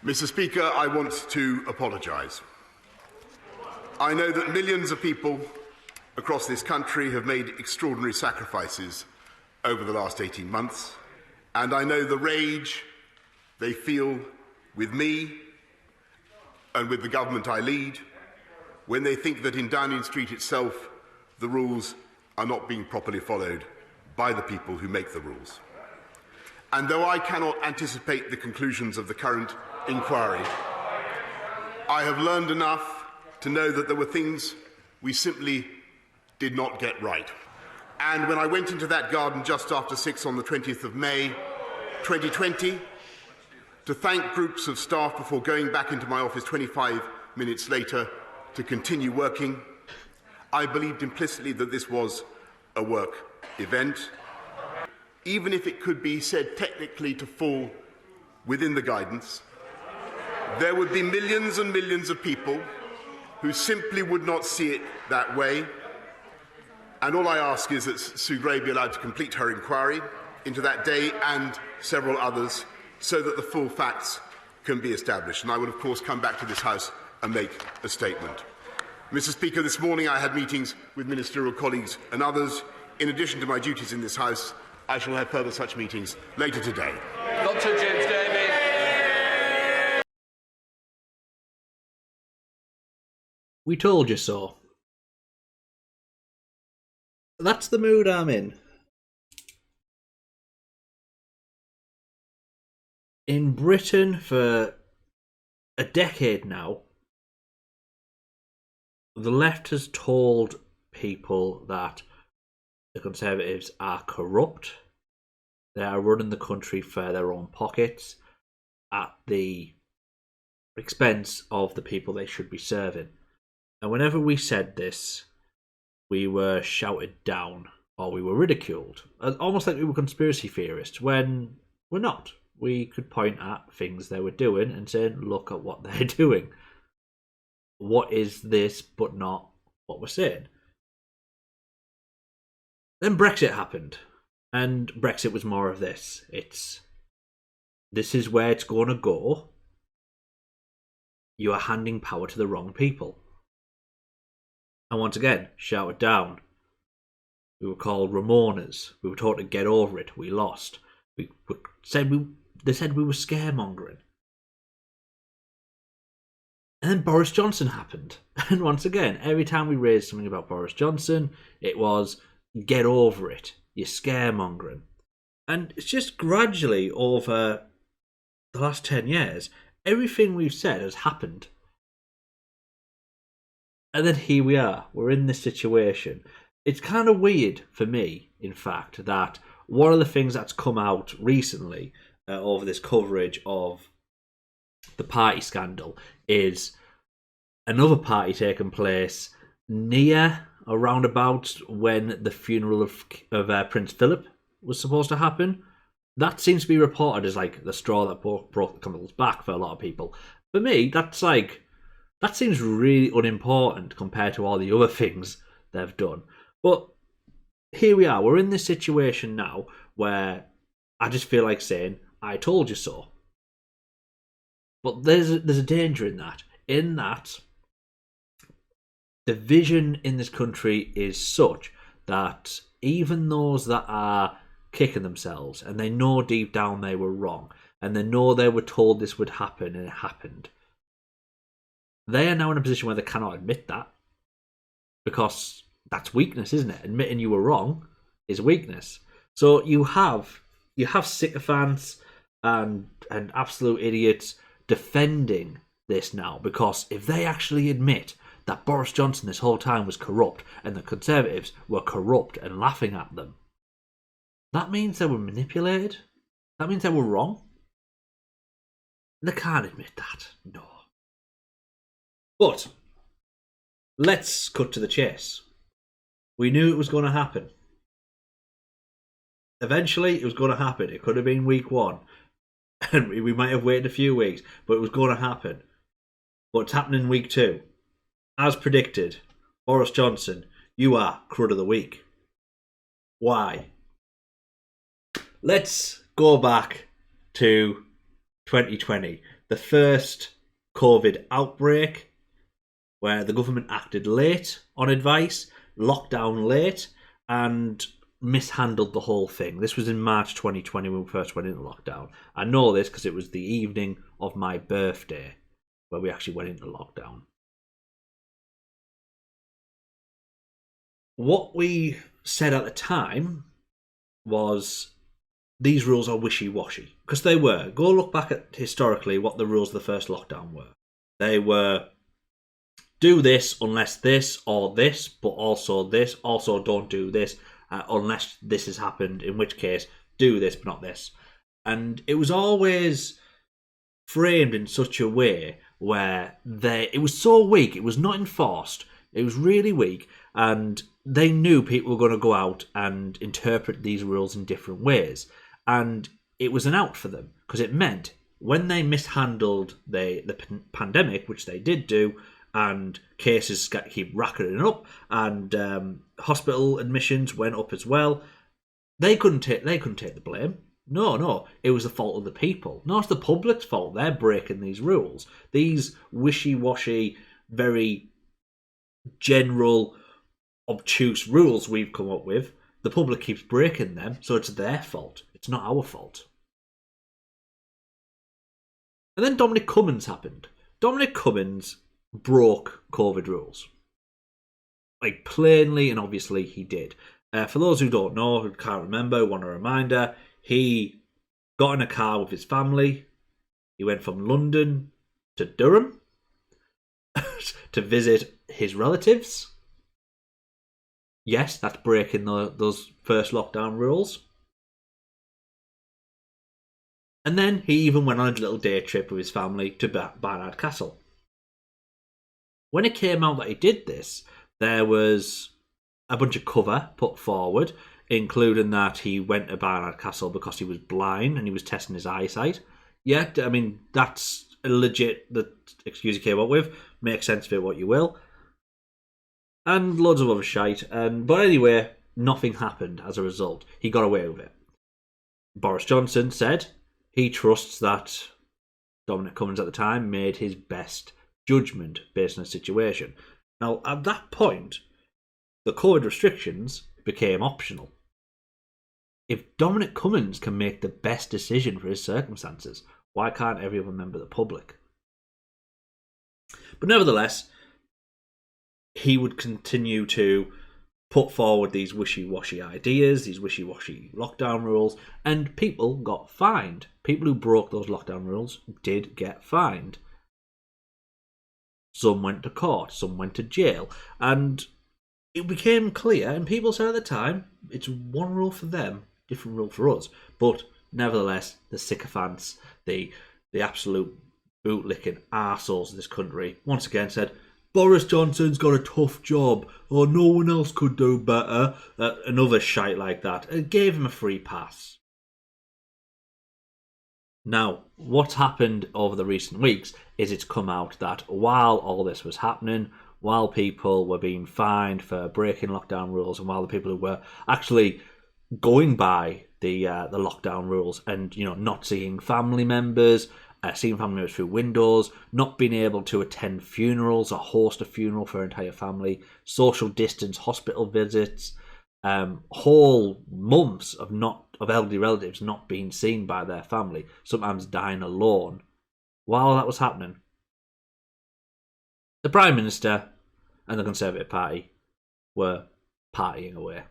Mr. Speaker, I want to apologise. I know that millions of people across this country have made extraordinary sacrifices over the last 18 months, and I know the rage they feel with me and with the government I lead when they think that in Downing Street itself the rules are not being properly followed by the people who make the rules. And though I cannot anticipate the conclusions of the current inquiry, I have learned enough to know that there were things we simply did not get right. And when I went into that garden just after 6 on the 20th of May 2020 to thank groups of staff before going back into my office 25 minutes later to continue working, I believed implicitly that this was a work event, even if it could be said technically to fall within the guidance. There would be millions and millions of people who simply would not see it that way. And all I ask is that Sue Gray be allowed to complete her inquiry into that day and several others so that the full facts can be established. And I will, of course, come back to this House and make a statement. Mr. Speaker, this morning I had meetings with ministerial colleagues and others. In addition to my duties in this House, I shall have further such meetings later today. Dr. James Davies. We told you so. That's the mood I'm in. In Britain for a decade now, the left has told people that the Conservatives are corrupt. They are running the country for their own pockets at the expense of the people they should be serving. And whenever we said this, we were shouted down or we were ridiculed, almost like we were conspiracy theorists, when we're not. We could point at things they were doing and say, look at what they're doing. What is this but not what we're saying? Then Brexit happened, and Brexit was more of this. This is where it's going to go. You are handing power to the wrong people. And once again, shouted down. We were called Ramonas. We were told to get over it. We lost. They said we were scaremongering. And then Boris Johnson happened. And once again, every time we raised something about Boris Johnson, it was, get over it. You're scaremongering. And it's just gradually over the last 10 years, everything we've said has happened. And then here we are. We're in this situation. It's kind of weird for me, in fact, that one of the things that's come out recently over this coverage of the party scandal is another party taking place near or roundabout when the funeral of Prince Philip was supposed to happen. That seems to be reported as like the straw that broke the camel's back for a lot of people. For me, that seems really unimportant compared to all the other things they've done. But here we are. We're in this situation now where I just feel like saying, I told you so. But there's a danger in that. In that, the vision in this country is such that even those that are kicking themselves and they know deep down they were wrong and they know they were told this would happen and it happened, they are now in a position where they cannot admit that, because that's weakness, isn't it? Admitting you were wrong is weakness. So you have sycophants and absolute idiots defending this now, because if they actually admit that Boris Johnson this whole time was corrupt and the Conservatives were corrupt and laughing at them, that means they were manipulated. That means they were wrong. They can't admit that. No. But let's cut to the chase. We knew it was going to happen. Eventually, it was going to happen. It could have been week 1. And we might have waited a few weeks, but it was going to happen. But it's happening week 2. As predicted, Boris Johnson, you are Crud of the Week. Why? Let's go back to 2020, the first COVID outbreak, where the government acted late on advice, locked down late, and mishandled the whole thing. This was in March 2020 when we first went into lockdown. I know this because it was the evening of my birthday where we actually went into lockdown. What we said at the time was these rules are wishy-washy, because they were. Go look back at historically what the rules of the first lockdown were. They were do this unless this, or this, but also this. Also don't do this unless this has happened, in which case do this but not this. And it was always framed in such a way where it was so weak, it was not enforced, it was really weak, and they knew people were going to go out and interpret these rules in different ways. And it was an out for them, because it meant when they mishandled the pandemic, which they did do, and cases keep racketing up, and hospital admissions went up as well, they couldn't take the blame. No, it was the fault of the people. No, it's the public's fault. They're breaking these rules. These wishy-washy, very general, obtuse rules we've come up with, the public keeps breaking them, so it's their fault. It's not our fault. And then Dominic Cummings happened. Dominic Cummings broke COVID rules. Like, plainly and obviously he did. For those who don't know, who can't remember, want a reminder, he got in a car with his family. He went from London to Durham to visit his relatives. Yes, that's breaking those first lockdown rules. And then he even went on a little day trip with his family to Barnard Castle. When it came out that he did this, there was a bunch of cover put forward, including that he went to Barnard Castle because he was blind and he was testing his eyesight. Yeah, I mean, that's a legit excuse he came up with. Make sense of it what you will. And loads of other shite. But anyway, nothing happened as a result. He got away with it. Boris Johnson said he trusts that Dominic Cummings at the time made his best judgment based on the situation. Now, at that point, the COVID restrictions became optional. If Dominic Cummings can make the best decision for his circumstances, why can't every other member of the public? But nevertheless, he would continue to put forward these wishy-washy ideas, these wishy-washy lockdown rules, and people got fined. People who broke those lockdown rules did get fined. Some went to court, some went to jail, and it became clear, and people said at the time, it's one rule for them, different rule for us. But nevertheless, the sycophants, the absolute bootlicking arseholes of this country, once again said, Boris Johnson's got a tough job, or no one else could do better, another shite like that. It gave him a free pass. Now, what's happened over the recent weeks is it's come out that while all this was happening, while people were being fined for breaking lockdown rules, and while the people who were actually going by the lockdown rules and, you know, not seeing family members, seeing family members through windows, not being able to attend funerals or host a funeral for an entire family, social distance hospital visits, whole months of elderly relatives not being seen by their family, sometimes dying alone. While that was happening, the Prime Minister and the Conservative Party were partying away.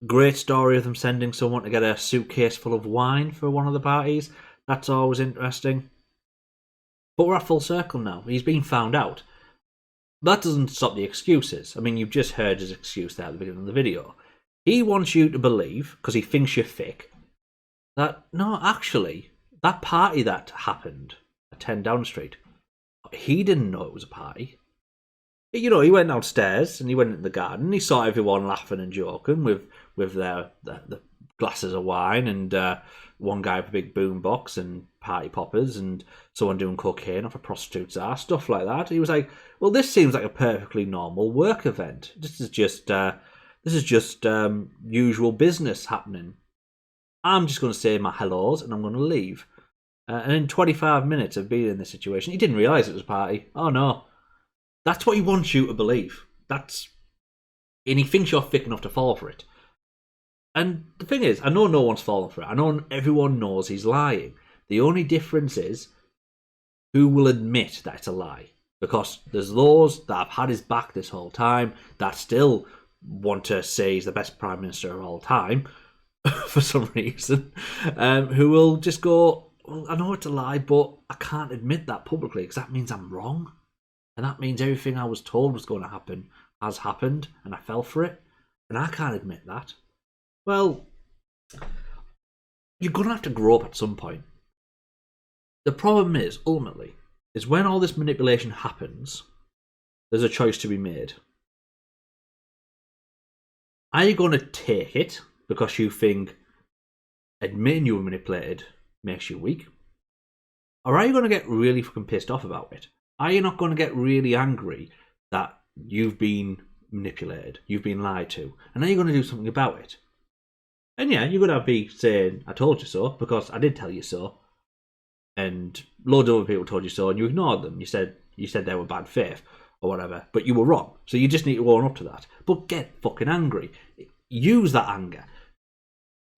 Great story of them sending someone to get a suitcase full of wine for one of the parties. That's always interesting. But we're at full circle now. He's been found out. That doesn't stop the excuses. I mean, you've just heard his excuse there at the beginning of the video. He wants you to believe, because he thinks you're thick, that, no, actually, that party that happened at 10 Downing Street, he didn't know it was a party. You know, he went downstairs and he went into the garden and he saw everyone laughing and joking with their glasses of wine, and one guy with a big boom box and party poppers, and someone doing cocaine off a prostitute's ass, stuff like that. He was like, well, this seems like a perfectly normal work event. This is just usual business happening. I'm just going to say my hellos and I'm going to leave. And in 25 minutes of being in this situation, he didn't realise it was a party. Oh no. That's what he wants you to believe. And he thinks you're thick enough to fall for it. And the thing is, I know no one's fallen for it. I know everyone knows he's lying. The only difference is who will admit that it's a lie. Because there's those that have had his back this whole time that still want to say he's the best Prime Minister of all time for some reason, who will just go, well, I know it's a lie, but I can't admit that publicly because that means I'm wrong. And that means everything I was told was going to happen has happened and I fell for it. And I can't admit that. Well, you're going to have to grow up at some point. The problem is, ultimately, is when all this manipulation happens, there's a choice to be made. Are you going to take it because you think admitting you were manipulated makes you weak? Or are you going to get really fucking pissed off about it? Are you not going to get really angry that you've been manipulated, you've been lied to, and are you going to do something about it? And yeah, you're going to be saying, I told you so, because I did tell you so. And loads of other people told you so, and you ignored them. You said they were bad faith, or whatever, but you were wrong. So you just need to own up to that. But get fucking angry. Use that anger.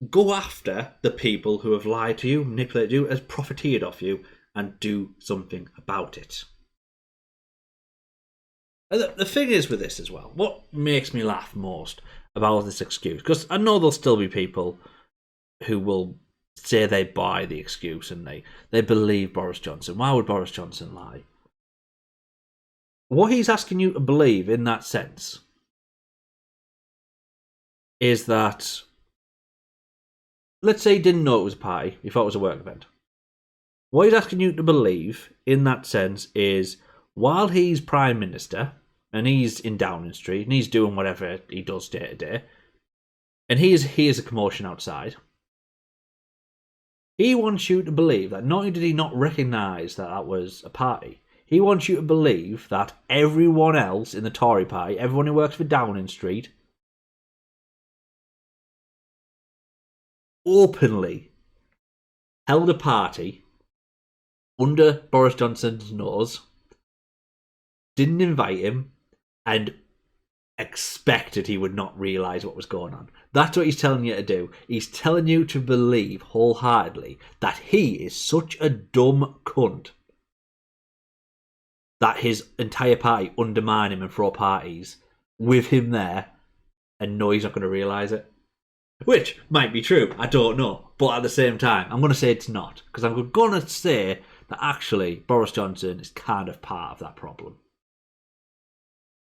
Go after the people who have lied to you, manipulated you, has profiteered off you, and do something about it. And the thing is with this as well, what makes me laugh most about this excuse, because I know there'll still be people who will say they buy the excuse and they believe Boris Johnson. Why would Boris Johnson lie? What he's asking you to believe in that sense is that, let's say he didn't know it was a party, he thought it was a work event. What he's asking you to believe in that sense is, while he's Prime Minister and he's in Downing Street and he's doing whatever he does day to day, and he is a commotion outside, he wants you to believe that not only did he not recognise that that was a party, he wants you to believe that everyone else in the Tory party, everyone who works for Downing Street, openly held a party under Boris Johnson's nose, didn't invite him, and expected he would not realise what was going on. That's what he's telling you to do. He's telling you to believe wholeheartedly that he is such a dumb cunt that his entire party undermine him and throw parties with him there and know he's not going to realise it. Which might be true, I don't know. But at the same time, I'm going to say it's not. Because I'm going to say that actually Boris Johnson is kind of part of that problem.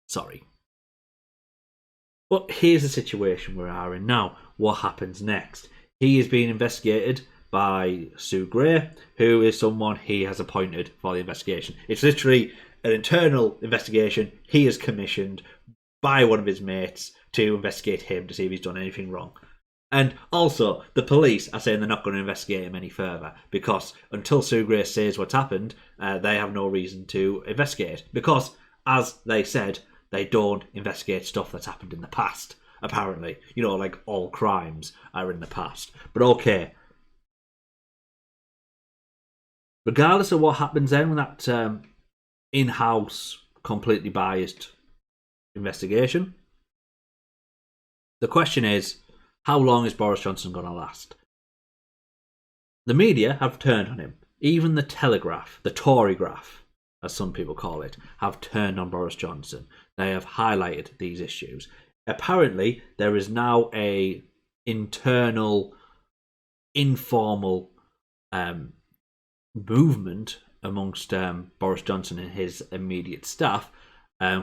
Sorry. But here's the situation we are in now. What happens next? He is being investigated by Sue Gray, who is someone he has appointed for the investigation. It's literally an internal investigation he has commissioned by one of his mates to investigate him to see if he's done anything wrong. And also, the police are saying they're not going to investigate him any further because until Sue Gray says what's happened, they have no reason to investigate. Because, as they said, they don't investigate stuff that's happened in the past, apparently. You know, like all crimes are in the past. But okay. Regardless of what happens then with that in-house, completely biased investigation, the question is, how long is Boris Johnson going to last? The media have turned on him. Even the Telegraph, the Tory graph, as some people call it, have turned on Boris Johnson. They have highlighted these issues. Apparently, there is now a internal, informal movement amongst Boris Johnson and his immediate staff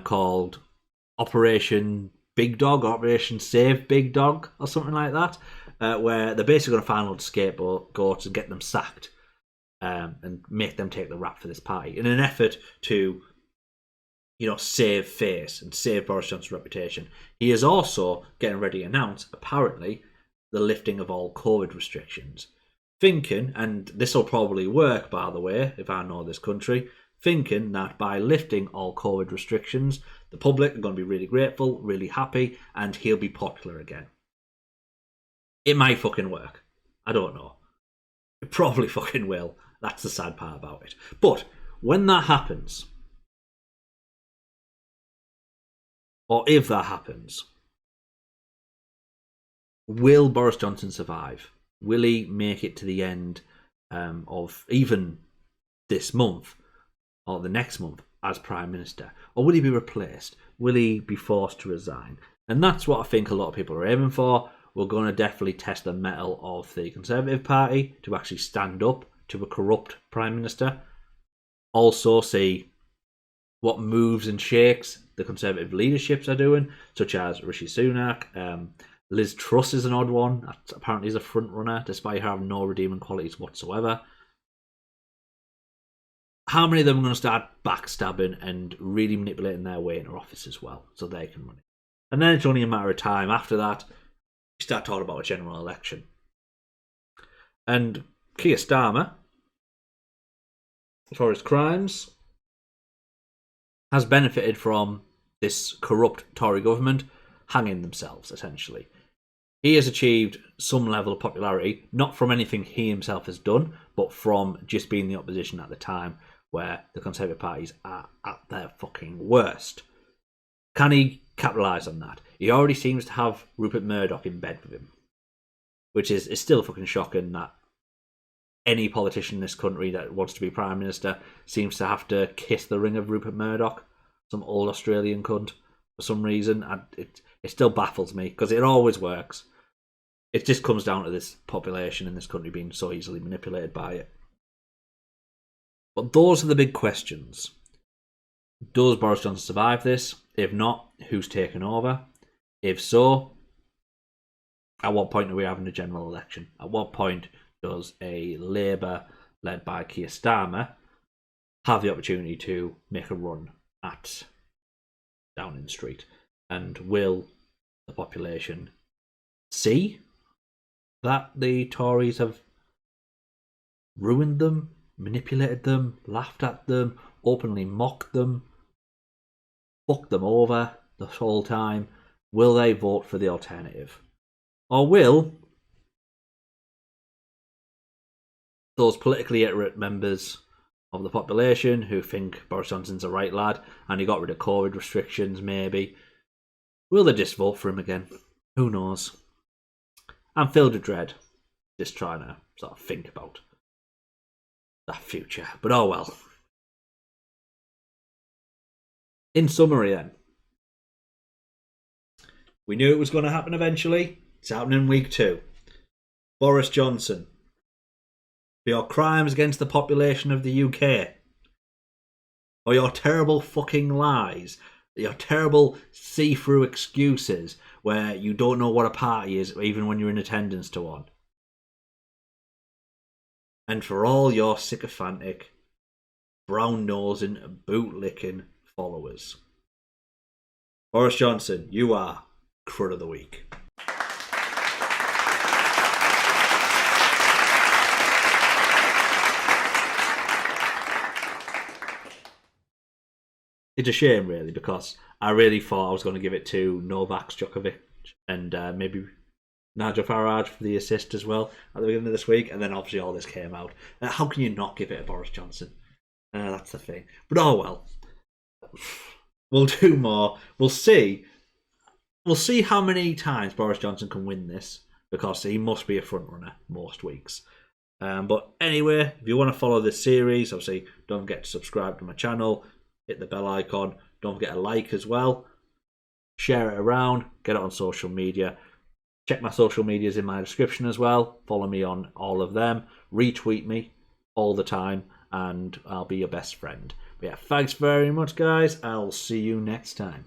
called Operation Big Dog, Operation Save Big Dog, or something like that, where they're basically going to find loads of scapegoats and get them sacked and make them take the rap for this party in an effort to, you know, save face and save Boris Johnson's reputation. He is also getting ready to announce, apparently, the lifting of all COVID restrictions. Thinking, and this will probably work, by the way, if I know this country, thinking that by lifting all COVID restrictions, the public are going to be really grateful, really happy, and he'll be popular again. It might fucking work. I don't know. It probably fucking will. That's the sad part about it. But when that happens, or if that happens, will Boris Johnson survive? Will he make it to the end of even this month or the next month as Prime Minister? Or will he be replaced? Will he be forced to resign? And that's what I think a lot of people are aiming for. We're going to definitely test the mettle of the Conservative Party to actually stand up to a corrupt Prime Minister. Also see what moves and shakes the Conservative leaderships are doing, such as Rishi Sunak. Liz Truss is an odd one. Apparently is a front runner, despite her having no redeeming qualities whatsoever. How many of them are going to start backstabbing and really manipulating their way into office as well, so they can run it? And then it's only a matter of time after that, you start talking about a general election. And Keir Starmer, for his crimes, has benefited from this corrupt Tory government hanging themselves, essentially. He has achieved some level of popularity, not from anything he himself has done, but from just being the opposition at the time, where the Conservative parties are at their fucking worst. Can he capitalise on that? He already seems to have Rupert Murdoch in bed with him, which is still fucking shocking that any politician in this country that wants to be Prime Minister seems to have to kiss the ring of Rupert Murdoch, some old Australian cunt, for some reason. It still baffles me, because it always works. It just comes down to this population in this country being so easily manipulated by it. But those are the big questions. Does Boris Johnson survive this? If not, who's taken over? If so, at what point are we having a general election? At what point does a Labour led by Keir Starmer have the opportunity to make a run at Downing Street? And will the population see that the Tories have ruined them, manipulated them, laughed at them, openly mocked them, fucked them over the whole time? Will they vote for the alternative? Or will those politically illiterate members of the population who think Boris Johnson's a right lad and he got rid of COVID restrictions maybe, will they just vote for him again? Who knows? I'm filled with dread, just trying to sort of think about that future. But oh well. In summary then, we knew it was going to happen eventually. It's happening in week 2. Boris Johnson, for your crimes against the population of the UK, or your terrible fucking lies, your terrible see-through excuses where you don't know what a party is even when you're in attendance to one, and for all your sycophantic, brown-nosing, boot-licking followers, Boris Johnson, you are Crud of the Week. It's a shame, really, because I really thought I was going to give it to Novak Djokovic and maybe Nigel Farage for the assist as well at the beginning of this week, and then obviously all this came out. How can you not give it to Boris Johnson? That's the thing. But oh well. We'll do more. We'll see. We'll see how many times Boris Johnson can win this, because he must be a front runner most weeks. But anyway, if you want to follow this series, obviously don't forget to subscribe to my channel. Hit the bell icon. Don't forget to like as well. Share it around. Get it on social media. Check my social medias in my description as well. Follow me on all of them. Retweet me all the time, and I'll be your best friend. But yeah, thanks very much, guys. I'll see you next time.